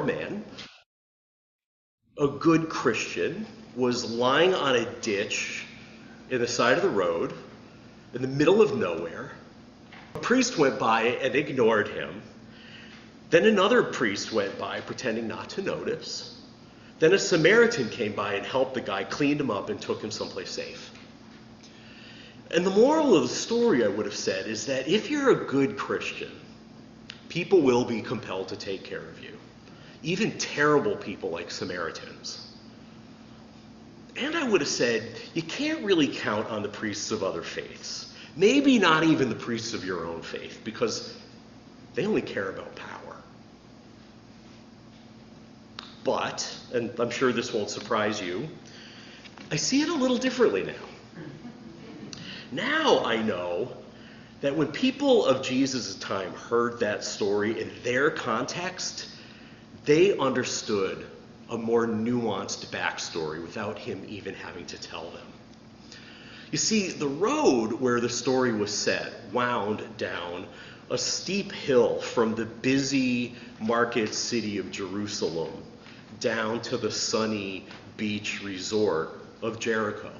man, a good Christian, was lying on a ditch in the side of the road in the middle of nowhere. A priest went by and ignored him. Then another priest went by pretending not to notice. Then a Samaritan came by and helped the guy, cleaned him up, and took him someplace safe. And the moral of the story, I would have said, is that if you're a good Christian, people will be compelled to take care of you. Even terrible people like Samaritans. And I would have said, you can't really count on the priests of other faiths. Maybe not even the priests of your own faith, because they only care about power. But, and I'm sure this won't surprise you, I see it a little differently now. Now I know that when people of Jesus' time heard that story in their context, they understood a more nuanced backstory without him even having to tell them. You see, the road where the story was set wound down a steep hill from the busy market city of Jerusalem down to the sunny beach resort of Jericho.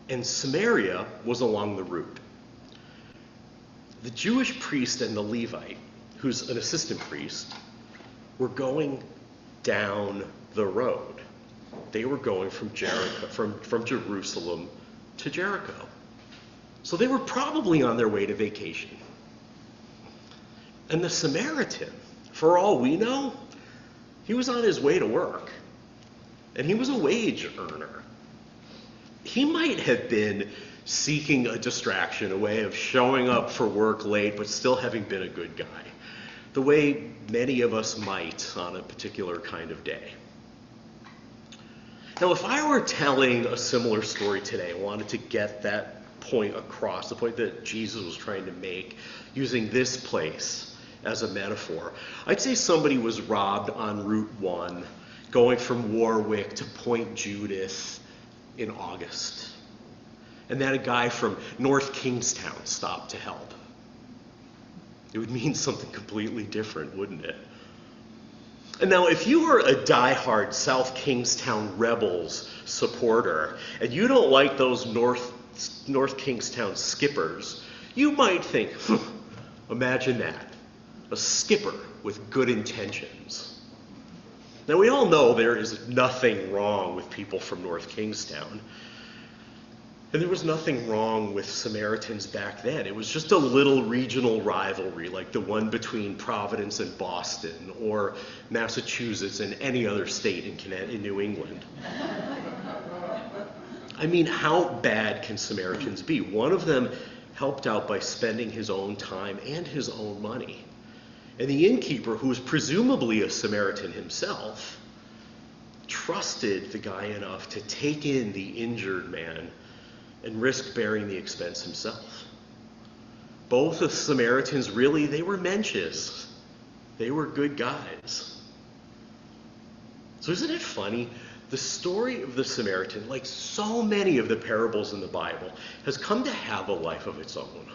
And Samaria was along the route. The Jewish priest and the Levite, who's an assistant priest, were going down the road. They were going from Jericho, from Jerusalem to Jericho. So they were probably on their way to vacation. And the Samaritan, for all we know, he was on his way to work. And he was a wage earner. He might have been seeking a distraction, a way of showing up for work late, but still having been a good guy. The way many of us might on a particular kind of day. Now, if I were telling a similar story today, I wanted to get that point across, the point that Jesus was trying to make, using this place as a metaphor, I'd say somebody was robbed on Route 1, going from Warwick to Point Judith in August. And then a guy from North Kingstown stopped to help. It would mean something completely different, wouldn't it? And now, if you were a diehard South Kingstown Rebels supporter, and you don't like those North Kingstown skippers, you might think, imagine that, a skipper with good intentions. Now, we all know there is nothing wrong with people from North Kingstown. And there was nothing wrong with Samaritans back then. It was just a little regional rivalry, like the one between Providence and Boston, or Massachusetts and any other state in New England. I mean, how bad can Samaritans be? One of them helped out by spending his own time and his own money. And the innkeeper, who was presumably a Samaritan himself, trusted the guy enough to take in the injured man and risk bearing the expense himself. Both the Samaritans, really, they were mensches. They were good guys. So isn't it funny? The story of the Samaritan, like so many of the parables in the Bible, has come to have a life of its own.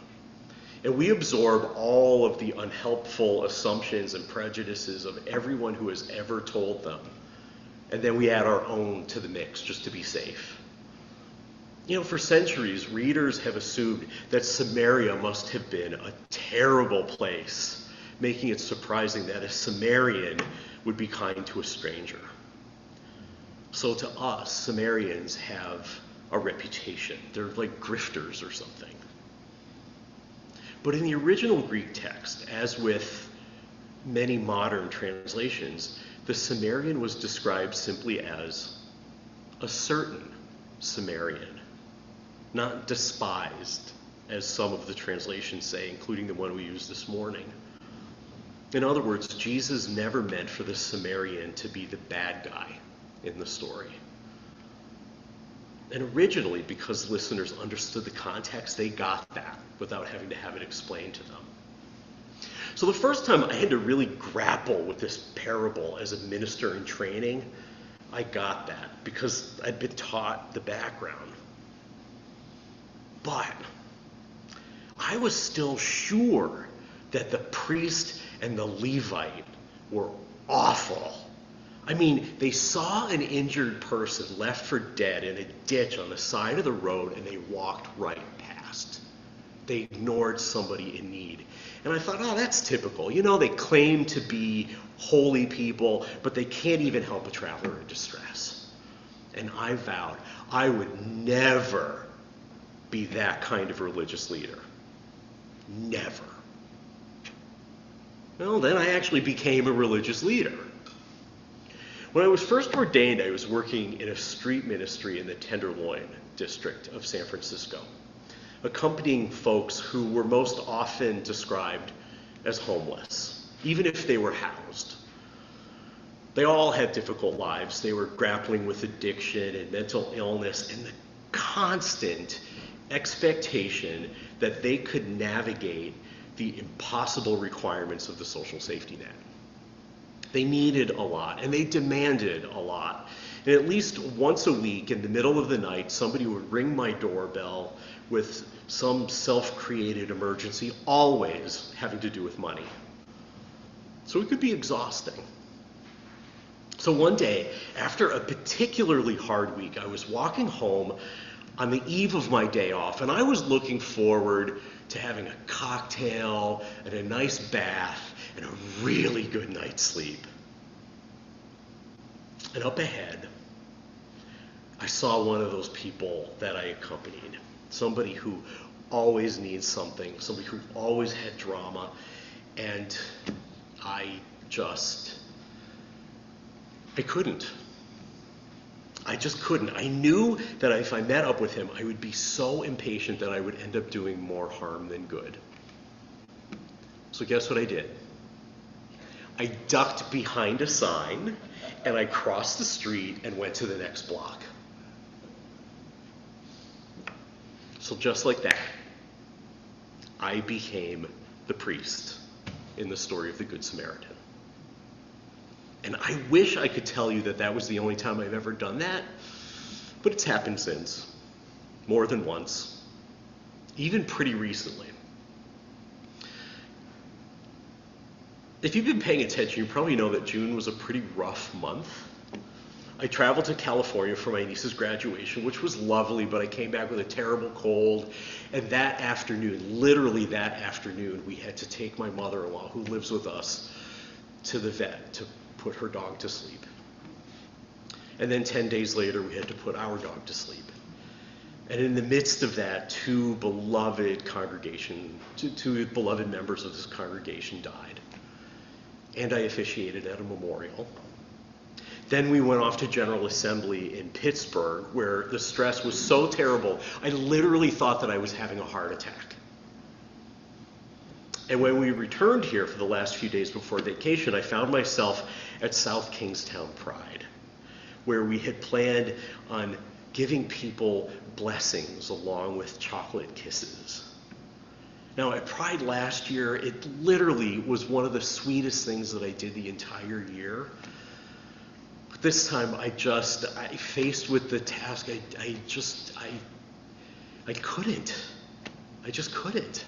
And we absorb all of the unhelpful assumptions and prejudices of everyone who has ever told them. And then we add our own to the mix just to be safe. You know, for centuries, readers have assumed that Samaria must have been a terrible place, making it surprising that a Samaritan would be kind to a stranger. So to us, Samaritans have a reputation. They're like grifters or something. But in the original Greek text, as with many modern translations, the Samaritan was described simply as a certain Samaritan. Not despised, as some of the translations say, including the one we used this morning. In other words, Jesus never meant for the Samaritan to be the bad guy in the story. And originally, because listeners understood the context, they got that without having to have it explained to them. So the first time I had to really grapple with this parable as a minister in training, I got that because I'd been taught the background. But I was still sure that the priest and the Levite were awful. I mean, they saw an injured person left for dead in a ditch on the side of the road, and they walked right past. They ignored somebody in need. And I thought, oh, that's typical. You know, they claim to be holy people, but they can't even help a traveler in distress. And I vowed I would never be that kind of religious leader. Never. Well, then I actually became a religious leader. When I was first ordained, I was working in a street ministry in the Tenderloin district of San Francisco, accompanying folks who were most often described as homeless, even if they were housed. They all had difficult lives. They were grappling with addiction and mental illness and the constant expectation that they could navigate the impossible requirements of the social safety net. They needed a lot, and they demanded a lot. And at least once a week, in the middle of the night, somebody would ring my doorbell with some self-created emergency, always having to do with money. So it could be exhausting. So one day, after a particularly hard week, I was walking home on the eve of my day off, and I was looking forward to having a cocktail and a nice bath and a really good night's sleep. And up ahead, I saw one of those people that I accompanied, somebody who always needs something, somebody who always had drama, and I couldn't. I just couldn't. I knew that if I met up with him, I would be so impatient that I would end up doing more harm than good. So guess what I did? I ducked behind a sign, and I crossed the street and went to the next block. So just like that, I became the priest in the story of the Good Samaritan. And I wish I could tell you that that was the only time I've ever done that, but it's happened since, more than once, even pretty recently. If you've been paying attention, you probably know that June was a pretty rough month. I traveled to California for my niece's graduation, which was lovely, but I came back with a terrible cold. And that afternoon, literally that afternoon, we had to take my mother-in-law, who lives with us, to the vet to put her dog to sleep. And then 10 days later, we had to put our dog to sleep. And in the midst of that, two beloved members of this congregation died. And I officiated at a memorial. Then we went off to General Assembly in Pittsburgh, where the stress was so terrible, I literally thought that I was having a heart attack. And when we returned here for the last few days before vacation, I found myself at South Kingstown Pride, where we had planned on giving people blessings along with chocolate kisses. Now, at Pride last year, it literally was one of the sweetest things that I did the entire year. But this time, I faced with the task, I couldn't. I just couldn't.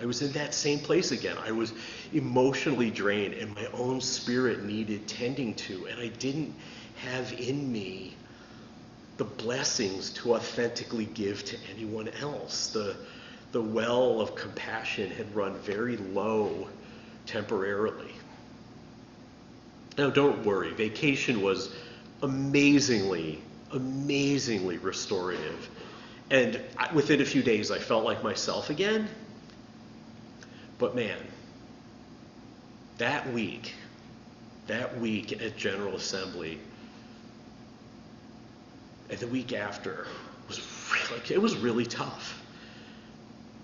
I was in that same place again. I was emotionally drained, and my own spirit needed tending to, and I didn't have in me the blessings to authentically give to anyone else. The well of compassion had run very low temporarily. Now, don't worry. Vacation was amazingly restorative. And within a few days, I felt like myself again. But man, that week at General Assembly, and the week after, was really tough.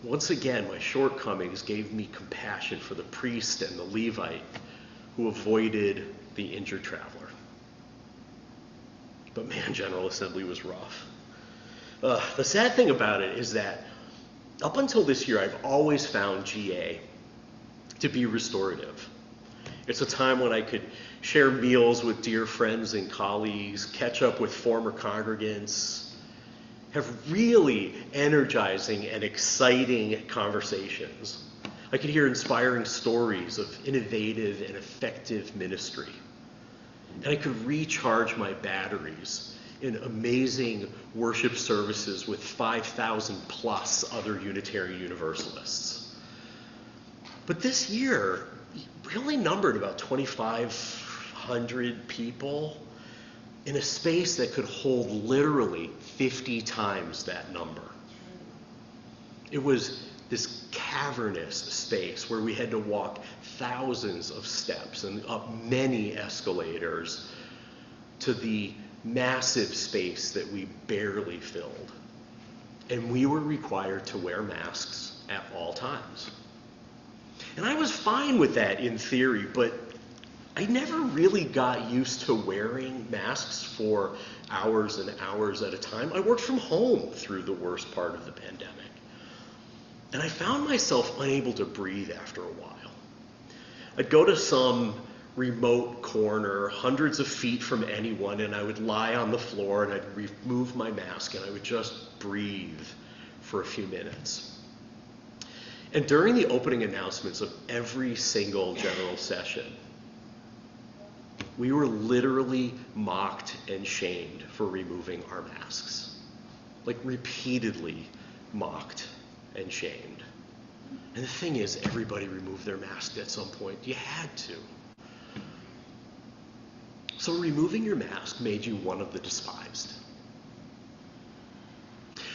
Once again, my shortcomings gave me compassion for the priest and the Levite who avoided the injured traveler. But man, General Assembly was rough. The sad thing about it is that up until this year, I've always found GA to be restorative. It's a time when I could share meals with dear friends and colleagues, catch up with former congregants, have really energizing and exciting conversations. I could hear inspiring stories of innovative and effective ministry. And I could recharge my batteries in amazing worship services with 5,000 plus other Unitarian Universalists. But this year, we only numbered about 2,500 people in a space that could hold literally 50 times that number. It was this cavernous space where we had to walk thousands of steps and up many escalators to the massive space that we barely filled. And we were required to wear masks at all times. And I was fine with that in theory, but I never really got used to wearing masks for hours and hours at a time. I worked from home through the worst part of the pandemic. And I found myself unable to breathe after a while. I'd go to some remote corner, hundreds of feet from anyone, and I would lie on the floor and I'd remove my mask and I would just breathe for a few minutes. And during the opening announcements of every single general session, we were literally mocked and shamed for removing our masks. Like repeatedly mocked and shamed. And the thing is, everybody removed their mask at some point. You had to. So removing your mask made you one of the despised.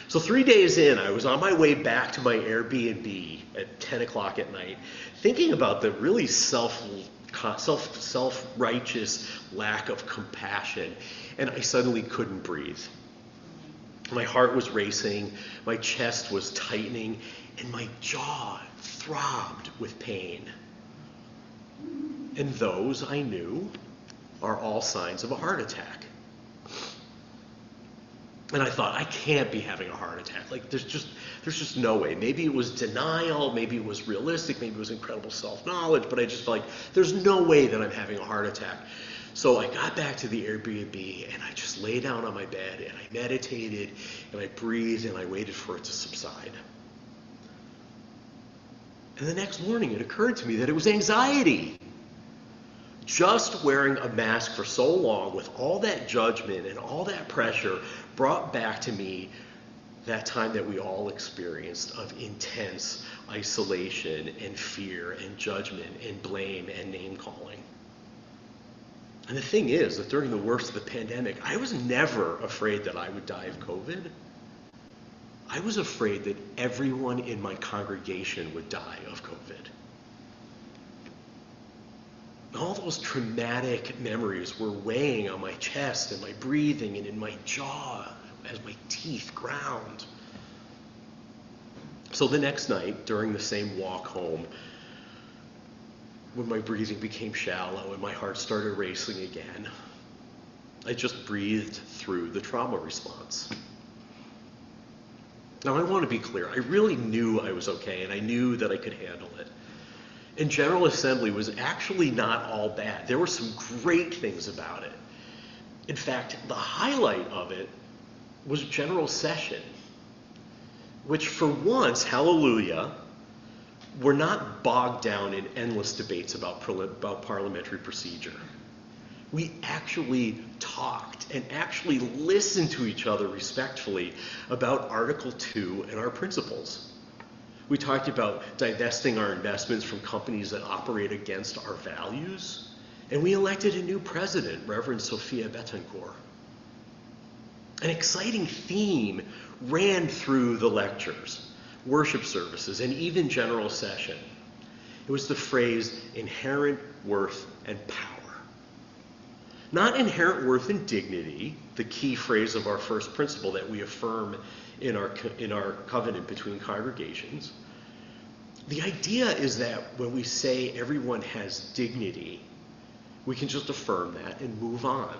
So 3 days in, I was on my way back to my Airbnb at 10 o'clock at night, thinking about the really self-righteous lack of compassion, and I suddenly couldn't breathe. My heart was racing, my chest was tightening, and my jaw throbbed with pain. And those, I knew, are all signs of a heart attack. And I thought, I can't be having a heart attack. Like, there's just no way. Maybe it was denial, maybe it was realistic, maybe it was incredible self-knowledge, but I just felt like, there's no way that I'm having a heart attack. So I got back to the Airbnb and I just lay down on my bed and I meditated and I breathed and I waited for it to subside. And the next morning it occurred to me that it was anxiety. Just wearing a mask for so long with all that judgment and all that pressure brought back to me that time that we all experienced of intense isolation and fear and judgment and blame and name calling. And the thing is that during the worst of the pandemic, I was never afraid that I would die of COVID. I was afraid that everyone in my congregation would die of COVID. All those traumatic memories were weighing on my chest and my breathing and in my jaw as my teeth ground. So the next night, during the same walk home, when my breathing became shallow and my heart started racing again, I just breathed through the trauma response. Now I want to be clear, I really knew I was okay and I knew that I could handle it. And General Assembly was actually not all bad. There were some great things about it. In fact, the highlight of it was General Session, which for once, hallelujah, we're not bogged down in endless debates about parliamentary procedure. We actually talked and actually listened to each other respectfully about Article 2 and our principles. We talked about divesting our investments from companies that operate against our values, and we elected a new president, Reverend Sophia Betancourt. An exciting theme ran through the lectures, worship services, and even general session. It was the phrase inherent worth and power. Not inherent worth and dignity, the key phrase of our first principle that we affirm in our covenant between congregations. The idea is that when we say everyone has dignity, we can just affirm that and move on.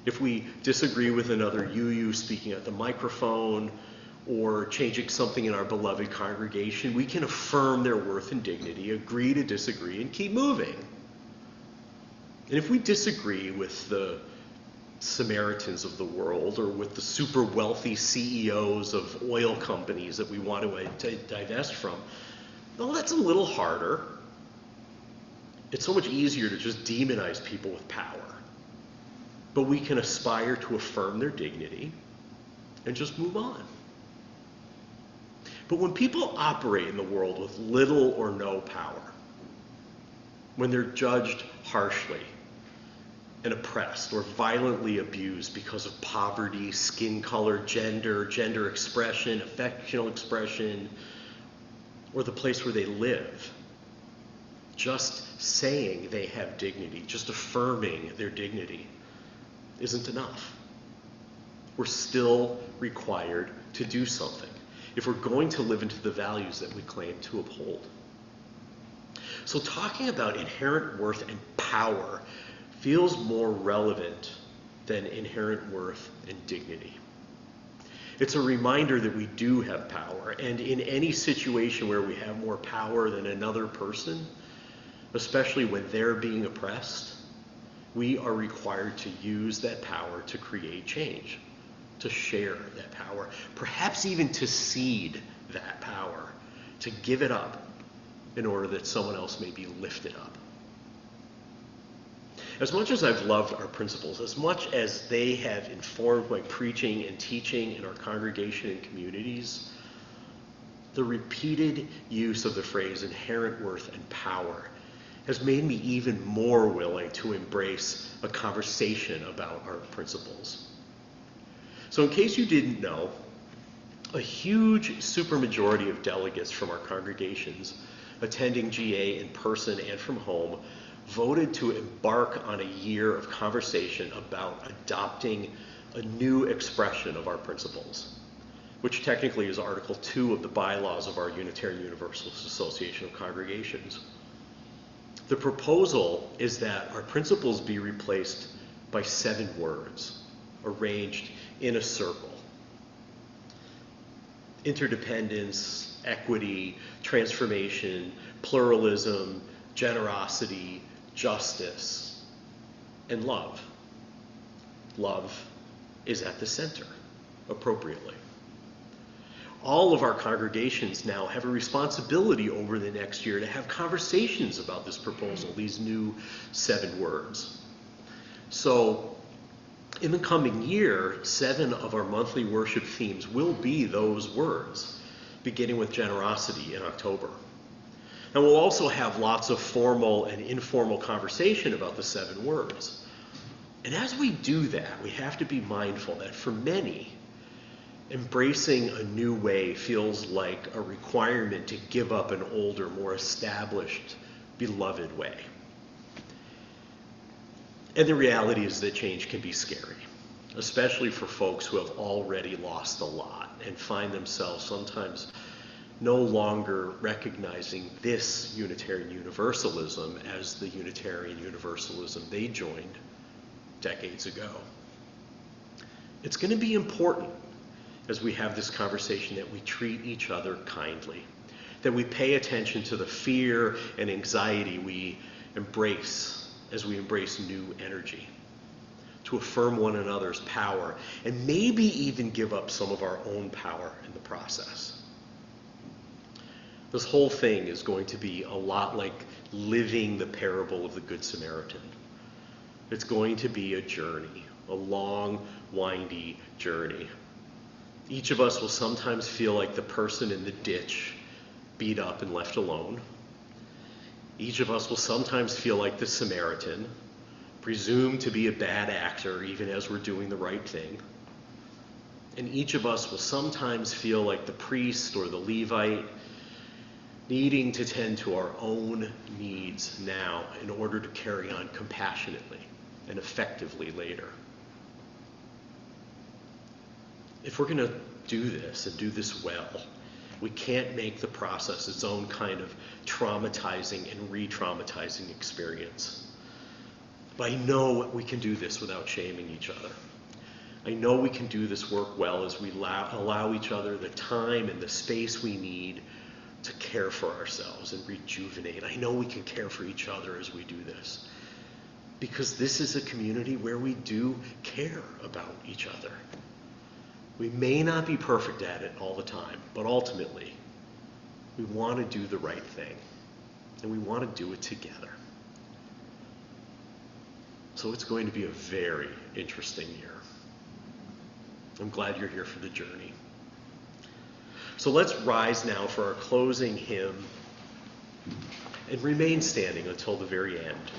If we disagree with another UU speaking at the microphone or changing something in our beloved congregation, we can affirm their worth and dignity, agree to disagree, and keep moving. And if we disagree with the Samaritans of the world or with the super wealthy CEOs of oil companies that we want to divest from, well, that's a little harder. It's so much easier to just demonize people with power. But we can aspire to affirm their dignity and just move on. But when people operate in the world with little or no power, when they're judged harshly and oppressed or violently abused because of poverty, skin color, gender expression, affectional expression, or the place where they live, just saying they have dignity, just affirming their dignity isn't enough. We're still required to do something if we're going to live into the values that we claim to uphold. So talking about inherent worth and power feels more relevant than inherent worth and dignity. It's a reminder that we do have power, and in any situation where we have more power than another person, especially when they're being oppressed, we are required to use that power to create change, to share that power, perhaps even to cede that power, to give it up in order that someone else may be lifted up. As much as I've loved our principles, as much as they have informed my preaching and teaching in our congregation and communities, the repeated use of the phrase inherent worth and power has made me even more willing to embrace a conversation about our principles. So in case you didn't know, a huge supermajority of delegates from our congregations attending GA in person and from home voted to embark on a year of conversation about adopting a new expression of our principles, which technically is Article 2 of the bylaws of our Unitarian Universalist Association of Congregations. The proposal is that our principles be replaced by 7 words arranged in a circle. Interdependence, equity, transformation, pluralism, generosity, justice, and love. Love is at the center, appropriately. All of our congregations now have a responsibility over the next year to have conversations about this proposal, these new 7 words. So in the coming year, 7 of our monthly worship themes will be those words, beginning with generosity in October. And we'll also have lots of formal and informal conversation about the 7 words. And as we do that, we have to be mindful that for many, embracing a new way feels like a requirement to give up an older, more established, beloved way. And the reality is that change can be scary, especially for folks who have already lost a lot and find themselves sometimes no longer recognizing this Unitarian Universalism as the Unitarian Universalism they joined decades ago. It's going to be important as we have this conversation that we treat each other kindly, that we pay attention to the fear and anxiety we embrace as we embrace new energy, to affirm one another's power, and maybe even give up some of our own power in the process. This whole thing is going to be a lot like living the parable of the Good Samaritan. It's going to be a journey, a long, windy journey. Each of us will sometimes feel like the person in the ditch, beat up and left alone. Each of us will sometimes feel like the Samaritan, presumed to be a bad actor even as we're doing the right thing. And each of us will sometimes feel like the priest or the Levite, needing to tend to our own needs now in order to carry on compassionately and effectively later. If we're going to do this and do this well, we can't make the process its own kind of traumatizing and re-traumatizing experience. But I know we can do this without shaming each other. I know we can do this work well as we allow each other the time and the space we need to care for ourselves and rejuvenate. I know we can care for each other as we do this, because this is a community where we do care about each other. We may not be perfect at it all the time, but ultimately, we want to do the right thing, and we want to do it together. So it's going to be a very interesting year. I'm glad you're here for the journey. So let's rise now for our closing hymn and remain standing until the very end.